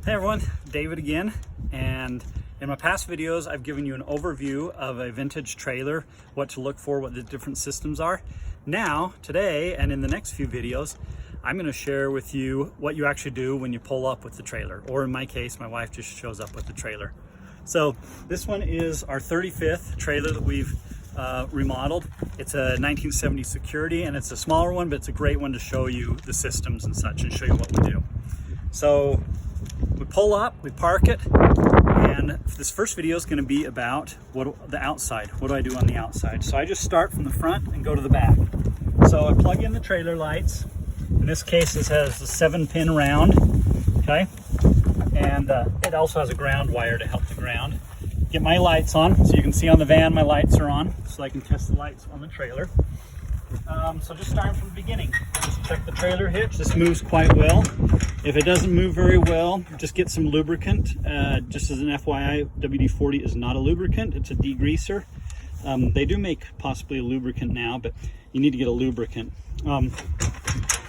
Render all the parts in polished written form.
Hey everyone, David again, and in my past videos I've given you an overview of a vintage trailer, what to look for, what the different systems are. Now, today and in the next few videos, I'm going to share with you what you actually do when you pull up with the trailer, or in my case, my wife just shows up with the trailer. So this one is our 35th trailer that we've remodeled. It's a 1970 Security, and it's a smaller one, but it's a great one to show you the systems and such and show you what we do. So we pull up, we park it, and this first video is going to be about the outside. What do I do on the outside? So I just start from the front and go to the back. So I plug in the trailer lights. In this case, this has a 7-pin round, okay? And it also has a ground wire to help the ground. Get my lights on, so you can see on the van my lights are on, so I can test the lights on the trailer. So just starting from the beginning, just check the trailer hitch. This moves quite well. If it doesn't move very well, just get some lubricant. Just as an FYI, WD-40 is not a lubricant, it's a degreaser. They do make possibly a lubricant now, but you need to get a lubricant.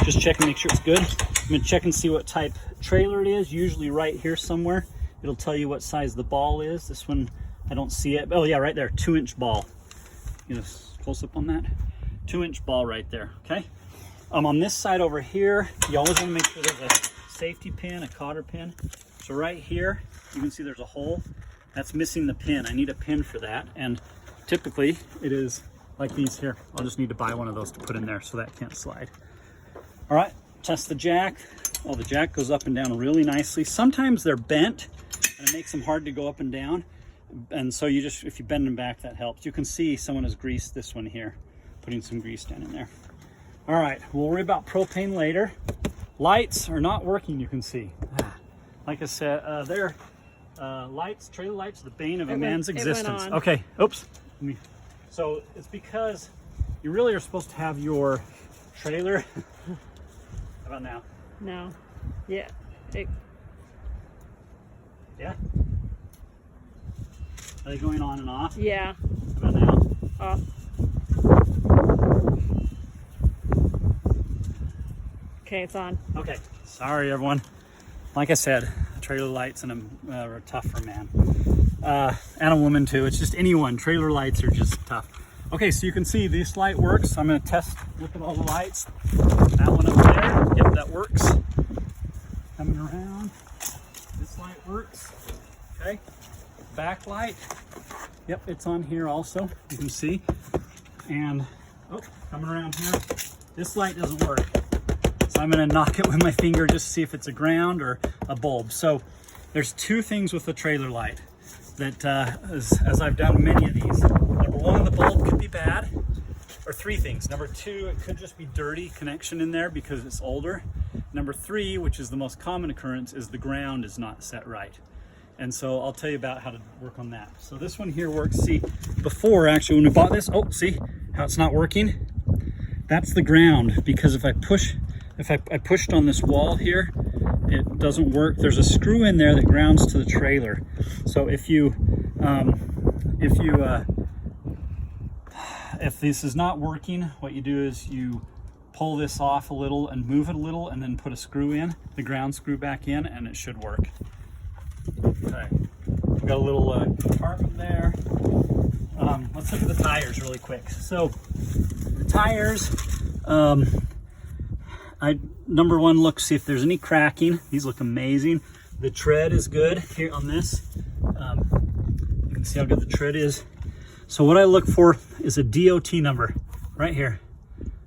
Just check and make sure it's good. I'm gonna check and see what type trailer it is, usually right here somewhere. It'll tell you what size the ball is. This one, I don't see it. Oh yeah, right there, 2-inch ball. You know, close up on that. 2-inch ball right there, okay? On this side over here, you always want to make sure there's a safety pin, a cotter pin. So right here, you can see there's a hole. That's missing the pin. I need a pin for that. And typically it is like these here. I'll just need to buy one of those to put in there so that can't slide. All right, test the jack. Oh, the jack goes up and down really nicely. Sometimes they're bent and it makes them hard to go up and down. And so you just, if you bend them back, that helps. You can see someone has greased this one here, putting some grease down in there. All right, we'll worry about propane later. Lights are not working, you can see. Like I said, they're lights, trailer lights, the bane of a man's existence. Okay, oops. So it's because you really are supposed to have your trailer. How about now? No. Yeah. Yeah? Are they going on and off? Yeah. How about now? Off. Okay, it's on. Okay, sorry everyone. Like I said, trailer lights and are tough for a man. And a woman too. It's just anyone. Trailer lights are just tough. Okay, so you can see this light works. I'm going to test, look at all the lights. That one up there, yep, that works. Coming around, this light works. Okay, back light, yep, it's on here also, you can see. And, oh, coming around here, this light doesn't work. So I'm going to knock it with my finger just to see if it's a ground or a bulb. So there's two things with the trailer light that, as I've done many of these. Number one, the bulb could be bad, or three things. Number two, it could just be dirty connection in there because it's older. Number three, which is the most common occurrence, is the ground is not set right. And so I'll tell you about how to work on that. So this one here works. See, before actually when we bought this, oh, see how it's not working? That's the ground, because if I pushed on this wall here, it doesn't work. There's a screw in there that grounds to the trailer. So if this is not working, what you do is you pull this off a little and move it a little and then put a screw in, the ground screw back in, and it should work. Okay, we've got a little compartment there. Let's look at the tires really quick. So the tires, number one, look, see if there's any cracking. These look amazing. The tread is good here on this. You can see how good the tread is. So what I look for is a DOT number right here.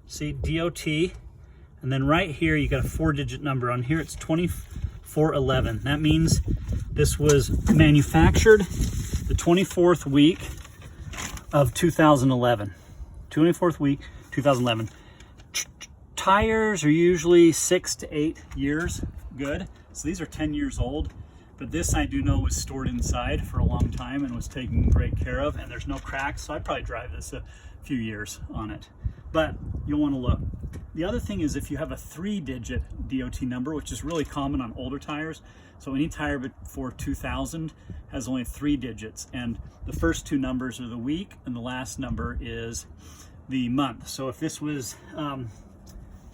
See, DOT, and then right here you got a 4-digit number. On here it's 2411. That means this was manufactured the 24th week of 2011. 24th week, 2011. Tires are usually 6 to 8 years good. So these are 10 years old. But this I do know was stored inside for a long time and was taken great care of, and there's no cracks, so I'd probably drive this a few years on it. But you'll want to look. The other thing is if you have a 3-digit DOT number, which is really common on older tires. So any tire before 2000 has only 3 digits, and the first 2 numbers are the week and the last number is the month. So if this was,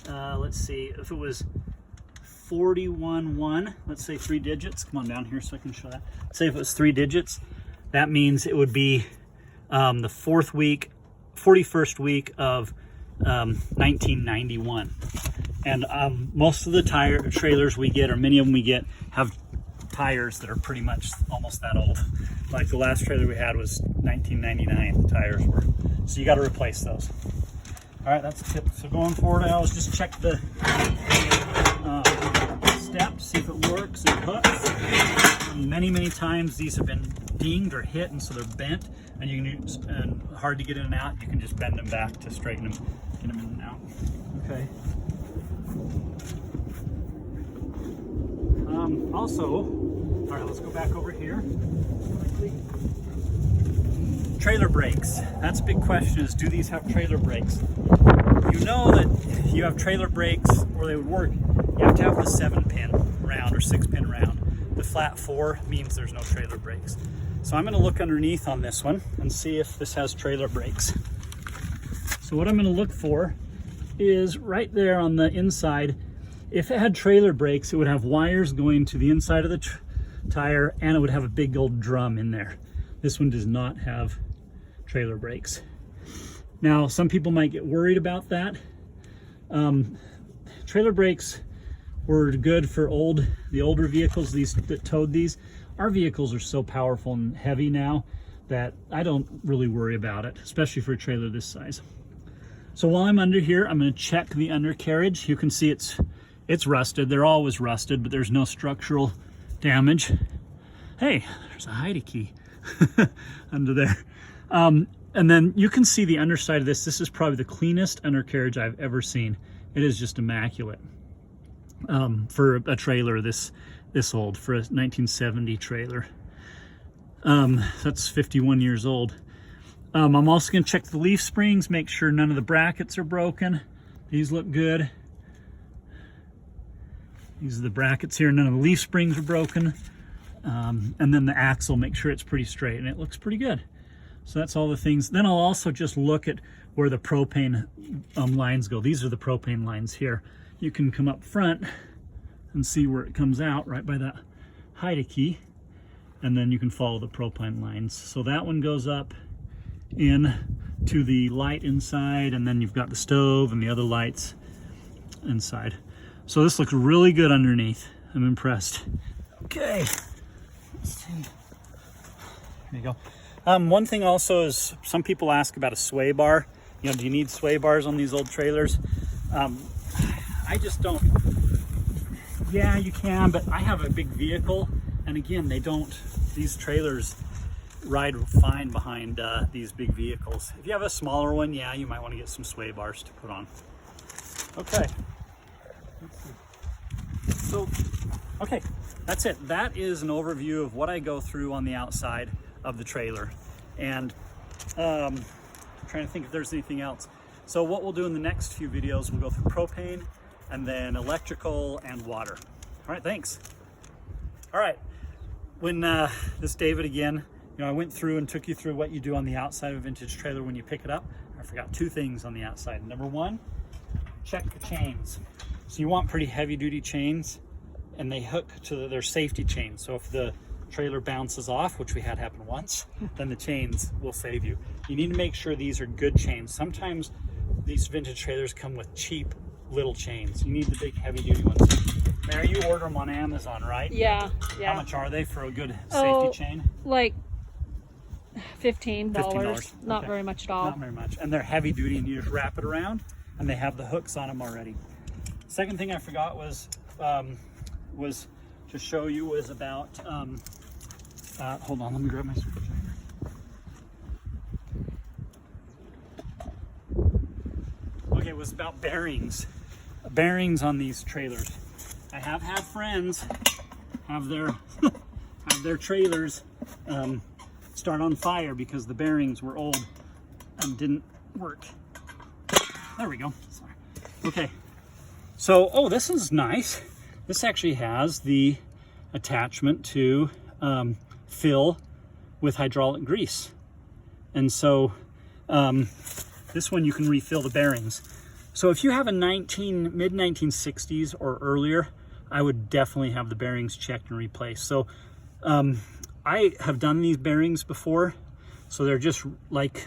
let's see, if it was 41.1, let's say 3 digits. Come on down here so I can show that. Say if it was 3 digits, that means it would be the 41st week of 1991. And most of the trailers we get, or many of them we get, have tires that are pretty much almost that old. Like the last trailer we had was 1999, the tires were. So you got to replace those. All right, that's a tip. So going forward, I always just check the steps, see if it works and hooks. And many times these have been dinged or hit, and so they're bent, and you can use, and hard to get in and out. You can just bend them back to straighten them, get them in and out. Okay. Also, all right, let's go back over here quickly. Trailer brakes. That's a big question, is do these have trailer brakes? You know that if you have trailer brakes, or they would work, you have to have the 7-pin round or 6-pin round. The flat 4 means there's no trailer brakes. So I'm going to look underneath on this one and see if this has trailer brakes. So what I'm going to look for is right there on the inside. If it had trailer brakes, it would have wires going to the inside of the tire, and it would have a big old drum in there. This one does not have trailer brakes. Now, some people might get worried about that. Trailer brakes were good for the older vehicles, these that towed these. Our vehicles are so powerful and heavy now that I don't really worry about it, especially for a trailer this size. So while I'm under here, I'm going to check the undercarriage. You can see it's rusted. They're always rusted, but there's no structural damage. Hey, there's a hide key under there. And then you can see the underside of this. This is probably the cleanest undercarriage I've ever seen. It is just immaculate for a trailer this old, for a 1970 trailer. That's 51 years old. I'm also going to check the leaf springs, make sure none of the brackets are broken. These look good. These are the brackets here. None of the leaf springs are broken. And then the axle, make sure it's pretty straight, and it looks pretty good. So that's all the things. Then I'll also just look at where the propane lines go. These are the propane lines here. You can come up front and see where it comes out right by that hide key, and then you can follow the propane lines. So that one goes up in to the light inside, and then you've got the stove and the other lights inside. So this looks really good underneath. I'm impressed. Okay, let's see. There you go. One thing also is some people ask about a sway bar. You know, do you need sway bars on these old trailers? I just don't. Yeah, you can, but I have a big vehicle, and again, these trailers ride fine behind these big vehicles. If you have a smaller one, yeah, you might want to get some sway bars to put on. Okay. So, okay, that's it. That is an overview of what I go through on the outside of the trailer. And I'm trying to think if there's anything else. So what we'll do in the next few videos, we'll go through propane and then electrical and water. All right, thanks. All right, when this is David again. You know, I went through and took you through what you do on the outside of a vintage trailer when you pick it up. I forgot 2 things on the outside. Number 1, check the chains. So you want pretty heavy duty chains, and they hook to their safety chains. So if the trailer bounces off, which we had happen once, then the chains will save you. You need to make sure these are good chains. Sometimes these vintage trailers come with cheap little chains. You need the big heavy duty ones. Mary, you order them on Amazon, right? Yeah. How much are they for a good safety chain? Like $15. $15. Not Okay. very much at all. Not very much. And they're heavy duty, and you just wrap it around, and they have the hooks on them already. Second thing I forgot was to show you was about, hold on, let me grab my screwdriver. Okay, it was about bearings. Bearings on these trailers. I have had friends have their trailers start on fire because the bearings were old and didn't work. There we go. Sorry. Okay. So, oh, this is nice. This actually has the attachment to fill with hydraulic grease. And so this one you can refill the bearings. So if you have a mid-1960s or earlier I would definitely have the bearings checked and replaced. So I have done these bearings before. So they're just like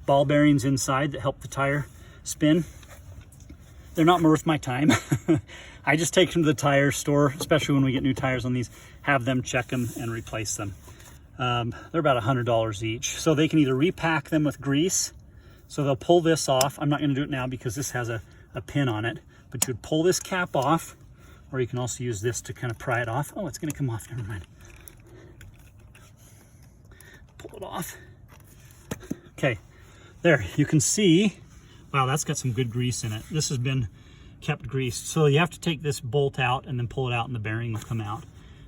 ball bearings inside that help the tire spin. They're not worth my time. I just take them to the tire store, especially when we get new tires on these, have them check them and replace them. They're about $100 each. So they can either repack them with grease. So they'll pull this off. I'm not gonna do it now because this has a pin on it, but you would pull this cap off, or you can also use this to kind of pry it off. Oh, it's gonna come off, never mind. Pull it off. Okay, there, you can see, wow, that's got some good grease in it. This has been kept greased. So you have to take this bolt out and then pull it out and the bearing will come out.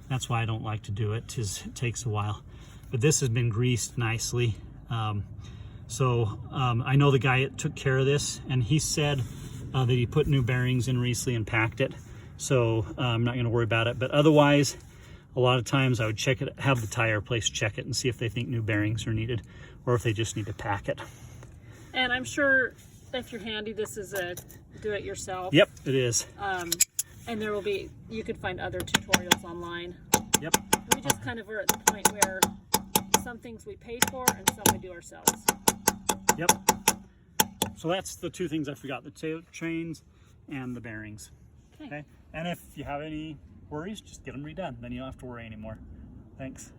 That's why I don't like to do it, is it takes a while. But this has been greased nicely. I know the guy that took care of this, and he said that he put new bearings in recently and packed it. So I'm not gonna worry about it. But otherwise, a lot of times I would check it, have the tire place check it and see if they think new bearings are needed or if they just need to pack it. And I'm sure if you're handy, this is a do-it-yourself. Yep, it is. And there will be, you could find other tutorials online. Yep. We just kind of are at the point where some things we pay for and some we do ourselves. Yep. So that's the two things I forgot, the chains and the bearings. Okay. And if you have any worries, just get them redone. Then you don't have to worry anymore. Thanks.